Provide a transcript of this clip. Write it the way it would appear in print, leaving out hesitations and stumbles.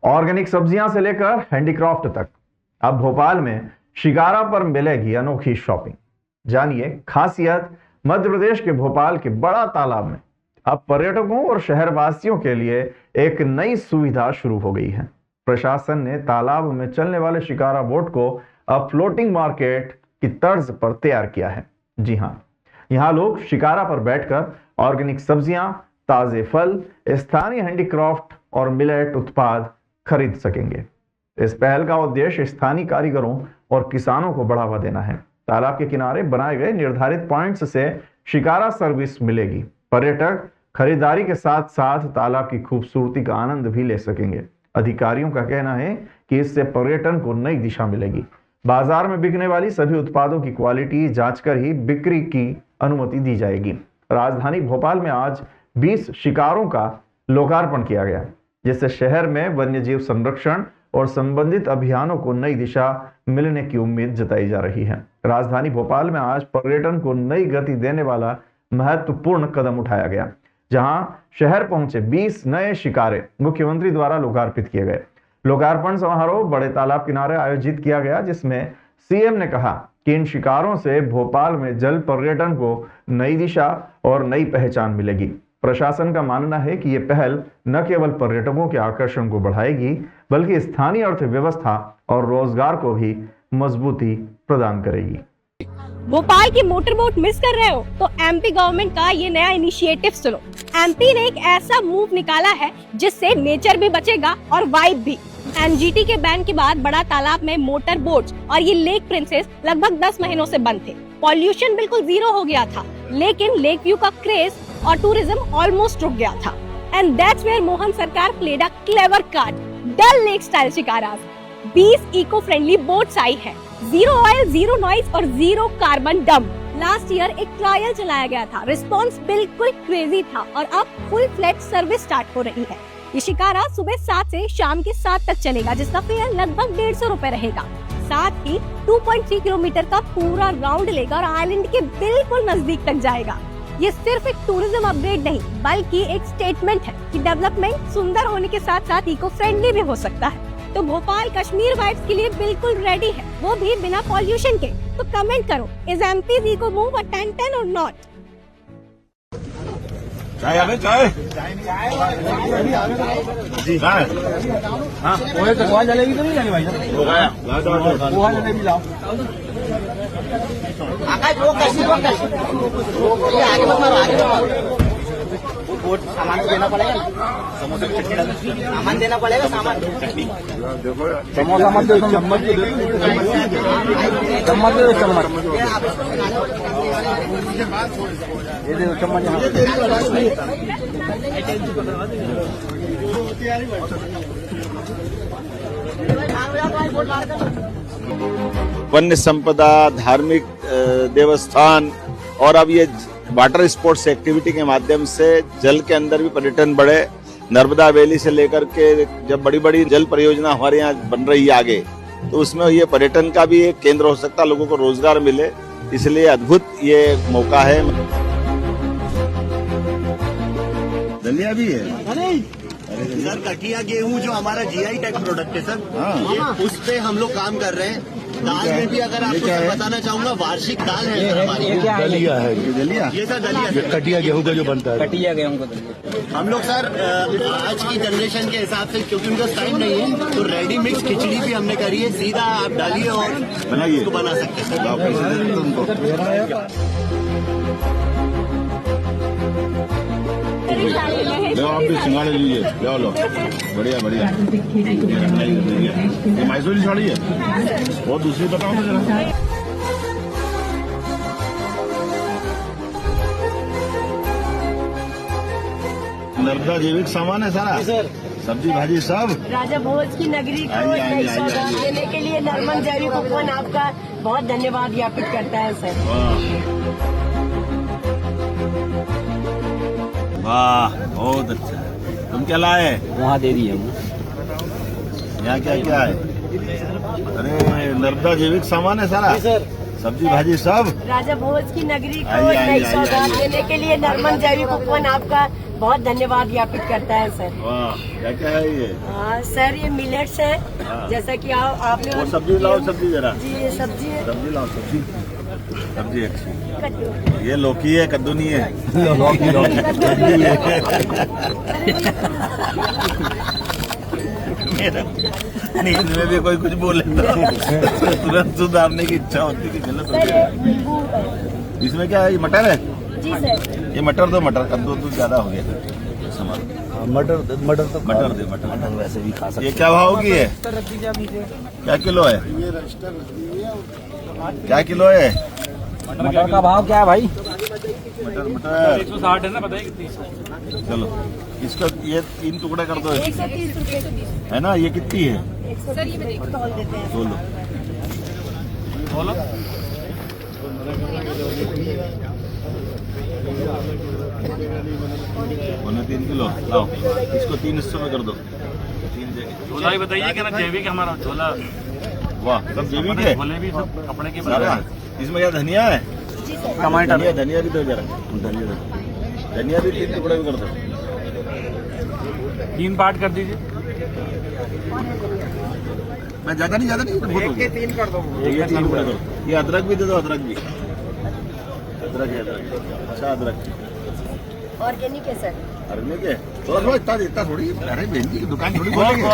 Organic सब्जियां से लेकर हैंडीक्राफ्ट तक अब भोपाल में शिकारा पर मिलेगी अनोखी शॉपिंग। जानिए खासियत मध्य प्रदेश के भोपाल के बड़ा तालाब में अब पर्यटकों और शहरवासियों के लिए एक नई सुविधा शुरू हो गई है। प्रशासन ने तालाब में चलने वाले शिकारा बोट को अब फ्लोटिंग मार्केट की तर्ज पर तैयार किया है। जी हां, यहां लोग शिकारा पर बैठकर ऑर्गेनिक सब्जियां, ताजे फल, स्थानीय हैंडीक्राफ्ट और मिलेट उत्पाद खरीद सकेंगे। इस पहल का उद्देश्य स्थानीय कारीगरों और किसानों को बढ़ावा देना है। तालाब के किनारे बनाए गए निर्धारित पॉइंट्स से शिकारा सर्विस मिलेगी। पर्यटक खरीदारी के साथ साथ तालाब की खूबसूरती का आनंद भी ले सकेंगे। अधिकारियों का कहना है कि इससे पर्यटन को नई दिशा मिलेगी। बाजार में बिकने वाली सभी उत्पादों की क्वालिटी जांचकर ही बिक्री की अनुमति दी जाएगी। राजधानी भोपाल में आज 20 शिकारों का लोकार्पण किया गया, जिससे शहर में वन्यजीव संरक्षण और संबंधित अभियानों को नई दिशा मिलने की उम्मीद जताई जा रही है। राजधानी भोपाल में आज पर्यटन को नई गति देने वाला महत्वपूर्ण कदम उठाया गया, जहां शहर पहुंचे 20 नए शिकारे मुख्यमंत्री द्वारा लोकार्पित किए गए। लोकार्पण समारोह बड़े तालाब किनारे आयोजित किया गया, जिसमें सीएम ने कहा कि इन शिकारों से भोपाल में जल पर्यटन को नई दिशा और नई पहचान मिलेगी। प्रशासन का मानना है कि यह पहल न केवल पर्यटकों के आकर्षण को बढ़ाएगी, बल्कि स्थानीय अर्थव्यवस्था और रोजगार को भी मजबूती प्रदान करेगी। भोपाल की मोटर बोट मिस कर रहे हो तो एमपी गवर्नमेंट का ये नया इनिशिएटिव सुनो। एमपी ने एक ऐसा मूव निकाला है जिससे नेचर भी बचेगा और वाइब भी। एनजीटी के बैन के बाद बड़ा तालाब में मोटर बोट्स और ये लेक प्रिंसेस लगभग 10 महीनों से बंद थे। पॉल्यूशन बिल्कुल जीरो हो गया था, लेकिन लेक व्यू का क्रेज और टूरिज्म ऑलमोस्ट रुक गया था। And that's where Mohan sarkar played a clever card. Dal lake style shikaras 20 eco friendly boats आई है। 0 ऑयल, 0 नॉइज और 0 कार्बन डंप। लास्ट ईयर एक ट्रायल चलाया गया था, रिस्पॉन्स बिल्कुल क्रेजी था और अब फुल फ्लैट सर्विस स्टार्ट हो रही है। ये शिकारा सुबह 7 से शाम के 7 तक चलेगा, जिसका फेयर लगभग 150 रुपए रहेगा। साथ ही 2.3 किलोमीटर का पूरा राउंड लेगा और आइलैंड के बिल्कुल नजदीक तक जाएगा। ये सिर्फ एक टूरिज्म अपग्रेड नहीं, बल्कि एक स्टेटमेंट है कि डेवलपमेंट सुंदर होने के साथ साथ इको फ्रेंडली भी हो सकता है। तो भोपाल कश्मीर वाइब्स के लिए बिल्कुल रेडी है, वो भी बिना पॉल्यूशन के। तो कमेंट करो, is MPs eco move a 10-10 और नॉट? चाय आवे चाय जी चाय। हाँ पोहे कटवा जलेबी तो नहीं जानी भाई साहब? हो गया पोहा जलेबी लाओ। आकाश वो कैसी ये आगे मत बोट सामान तो देना पड़ेगा, समोसा चटनी सामान देना पड़ेगा, सामान चटनी समोसा मत दे, चम्मच दे, चम्मच दे, चम्मच ये दे चम्मच। वन्य संपदा, धार्मिक देवस्थान और अब ये वाटर स्पोर्ट्स एक्टिविटी के माध्यम से जल के अंदर भी पर्यटन बढ़े। नर्मदा वैली से लेकर के जब बड़ी बड़ी जल परियोजना हमारे यहाँ बन रही है आगे, तो उसमें ये पर्यटन का भी एक केंद्र हो सकता है, लोगों को रोजगार मिले, इसलिए अद्भुत ये मौका है। दलिया भी है सर, कटिया गेहूं जो हमारा जीआई टैग प्रोडक्ट है सर, उस पे हम लोग काम कर रहे हैं। दाल में भी अगर आपको बताना चाहूंगा, वार्षिक दाल है सर हमारी। दलिया है दलिया, ये सर दलिया कटिया गेहूं का जो बनता है, कटिया गेहूं का हम लोग सर आज की जनरेशन के हिसाब से, क्योंकि उनका टाइम नहीं है, तो रेडी मिक्स खिचड़ी भी हमने करी है। सीधा आप डालिए और बनाइए, तो बना सकते हैं लो। आप भी सिंगाड़े लीजिए, लो बढ़िया बढ़िया। ये मैसूरी साड़ी है, और दूसरी बताओ ना जरा। नर्मदा जैविक सामान है सारा, सब्जी भाजी सब। राजा भोज की नगरी को नई सौगात देने के लिए नर्मन जैविक उपवन आपका बहुत धन्यवाद ज्ञापित करता है सर। वाह बहुत अच्छा। तुम क्या लाए? वहाँ दे दिए। यहाँ क्या क्या है? अरे नर्मदा जैविक सामान है सारा, सब्जी भाजी सब। राजा भोज की नगरी को नई सौगात देने के लिए नर्मन जैविक उपवन आपका बहुत धन्यवाद ज्ञापित करता है सर। वाह, क्या क्या है ये? हाँ सर, ये मिलेट्स है, जैसा कि आपने वो सब्जी लाओ, सब्जी जरा, जी ये सब्जी है, सब्जी लाओ, सब्जी सब्जी अच्छी। कद्दू। ये लौकी है, कद्दू नहीं है। मेरा नींद में भी कोई कुछ बोले तो तुरंत सुधारने की इच्छा होती है कि गलत हो सर गया। ये नींबू है। इसमें क्या है? ये मटर है? जी सर। ये मटर दो, मटर कद्दू तो ज्यादा हो गया। सामान मटर दे मटर दे, मटर वैसे भी खा ये क्या भाव की है? क्या किलो है? क्या किलो है? मटर का भाव क्या है भाई? मटर मटर 160 है ना, बताइए कितनी? चलो इसका ये 3 टुकड़े कर दो, 130 रुपए है ना? ये कितनी है? सर ये तौल देते हैं। बोलो बोलो। बोलो 3 किलो लाओ, इसको 3 हिस्सों में कर दो, 3 जगह। झोला ही बताइए कि ना, जैविक हमारा झोला। वाह, सब जैविक है झोले भी सब कपड़े के बने सारा। हैं। इसमें क्या धनिया है? टमाटर। धनिया भी दो जरा, धनिया भी 3 टुकड़े भी कर दो। 3 पार्ट कर दीजिए। मैं ज्यादा नहीं बहुत हो गया। 3 कर दो। ये 3 टुकड़े करो। ये अदरक भी दे दो, अदरक भी, अदरक है, अदरक अच्छा, अदरक ऑर्गेनिक है सर। अरने के थोड़ा इतना थोड़ी। अरे बहन जी की दुकान थोड़ी खोलेंगे।